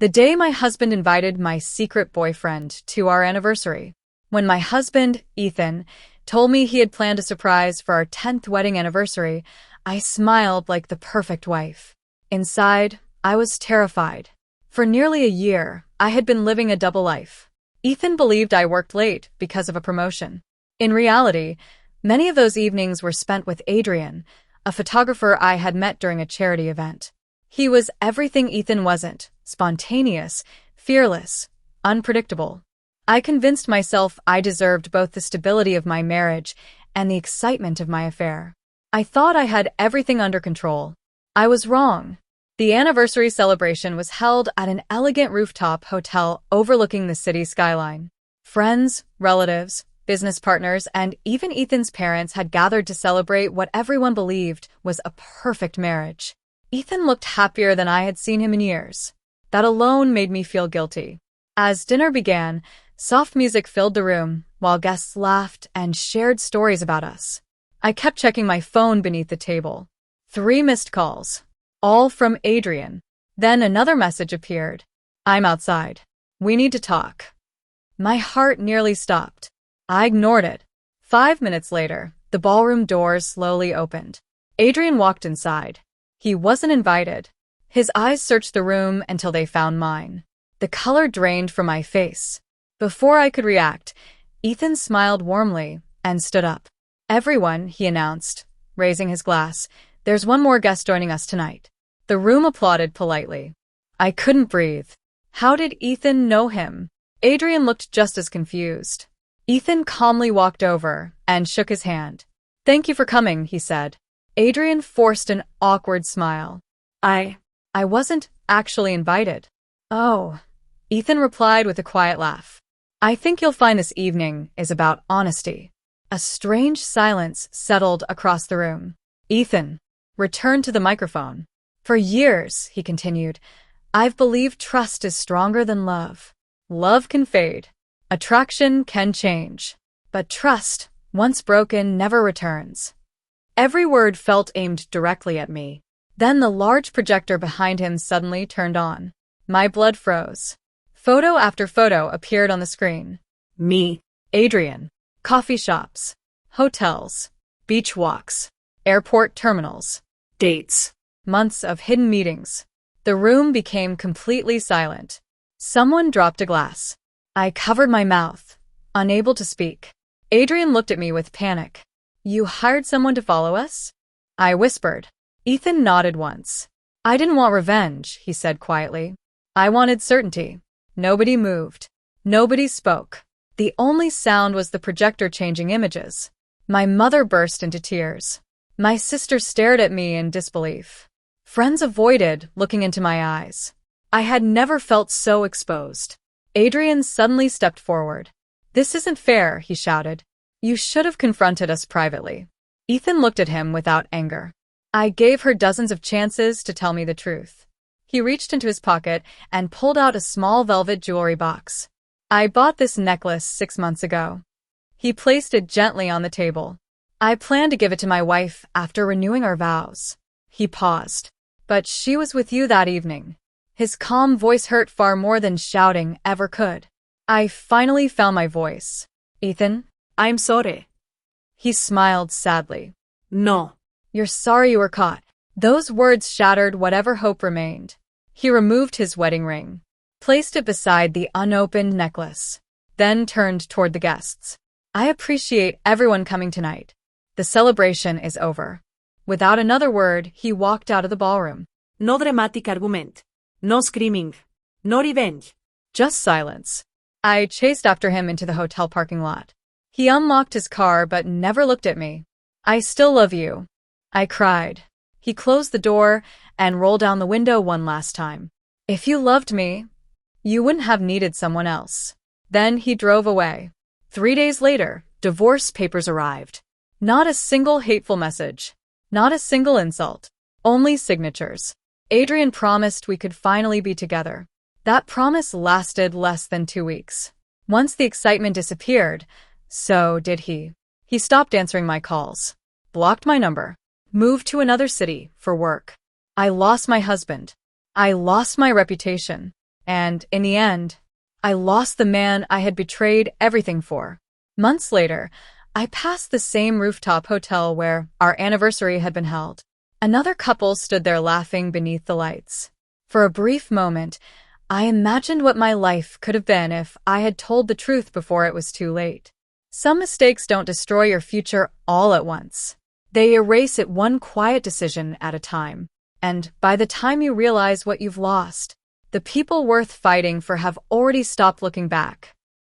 The day my husband invited my secret boyfriend to our anniversary. When my husband, Ethan, told me he had planned a surprise for our 10th wedding anniversary, I smiled like the perfect wife. Inside, I was terrified. For nearly a year, I had been living a double life. Ethan believed I worked late because of a promotion. In reality, many of those evenings were spent with Adrian, a photographer I had met during a charity event. He was everything Ethan wasn't: spontaneous, fearless, unpredictable. I convinced myself I deserved both the stability of my marriage and the excitement of my affair. I thought I had everything under control. I was wrong. The anniversary celebration was held at an elegant rooftop hotel overlooking the city skyline. Friends, relatives, business partners, and even Ethan's parents had gathered to celebrate what everyone believed was a perfect marriage. Ethan looked happier than I had seen him in years. That alone made me feel guilty. As dinner began, soft music filled the room, while guests laughed and shared stories about us. I kept checking my phone beneath the table. 3 missed calls, all from Adrian. Then another message appeared. "I'm outside. We need to talk." My heart nearly stopped. I ignored it. 5 minutes later, the ballroom doors slowly opened. Adrian walked inside. He wasn't invited. His eyes searched the room until they found mine. The color drained from my face. Before I could react, Ethan smiled warmly and stood up. "Everyone," he announced, raising his glass, "there's one more guest joining us tonight." The room applauded politely. I couldn't breathe. How did Ethan know him? Adrian looked just as confused. Ethan calmly walked over and shook his hand. "Thank you for coming," he said. Adrian forced an awkward smile. I wasn't actually invited." "Oh," Ethan replied with a quiet laugh. "I think you'll find this evening is about honesty." A strange silence settled across the room. Ethan returned to the microphone. "For years," he continued, "I've believed trust is stronger than love. Love can fade. Attraction can change. But trust, once broken, never returns." Every word felt aimed directly at me. Then the large projector behind him suddenly turned on. My blood froze. Photo after photo appeared on the screen. Me, Adrian, coffee shops, hotels, beach walks, airport terminals, dates, months of hidden meetings. The room became completely silent. Someone dropped a glass. I covered my mouth, unable to speak. Adrian looked at me with panic. "You hired someone to follow us?" I whispered. Ethan nodded once. "I didn't want revenge," he said quietly. "I wanted certainty." Nobody moved. Nobody spoke. The only sound was the projector changing images. My mother burst into tears. My sister stared at me in disbelief. Friends avoided looking into my eyes. I had never felt so exposed. Adrian suddenly stepped forward. "This isn't fair," he shouted. "You should have confronted us privately." Ethan looked at him without anger. "I gave her dozens of chances to tell me the truth." He reached into his pocket and pulled out a small velvet jewelry box. "I bought this necklace 6 months ago." He placed it gently on the table. "I planned to give it to my wife after renewing our vows." He paused. "But she was with you that evening." His calm voice hurt far more than shouting ever could. I finally found my voice. "Ethan, I'm sorry." He smiled sadly. "No. You're sorry you were caught." Those words shattered whatever hope remained. He removed his wedding ring, placed it beside the unopened necklace, then turned toward the guests. "I appreciate everyone coming tonight. The celebration is over." Without another word, he walked out of the ballroom. No dramatic argument. No screaming. No revenge. Just silence. I chased after him into the hotel parking lot. He unlocked his car but never looked at me. "I still love you," I cried. He closed the door and rolled down the window one last time. "If you loved me, you wouldn't have needed someone else." Then he drove away. 3 days later, divorce papers arrived. Not a single hateful message. Not a single insult. Only signatures. Adrian promised we could finally be together. That promise lasted less than 2 weeks. Once the excitement disappeared, so did he. He stopped answering my calls, blocked my number, moved to another city for work. I lost my husband. I lost my reputation. And in the end, I lost the man I had betrayed everything for. Months later, I passed the same rooftop hotel where our anniversary had been held. Another couple stood there laughing beneath the lights. For a brief moment, I imagined what my life could have been if I had told the truth before it was too late. Some mistakes don't destroy your future all at once. They erase it one quiet decision at a time. And by the time you realize what you've lost, the people worth fighting for have already stopped looking back.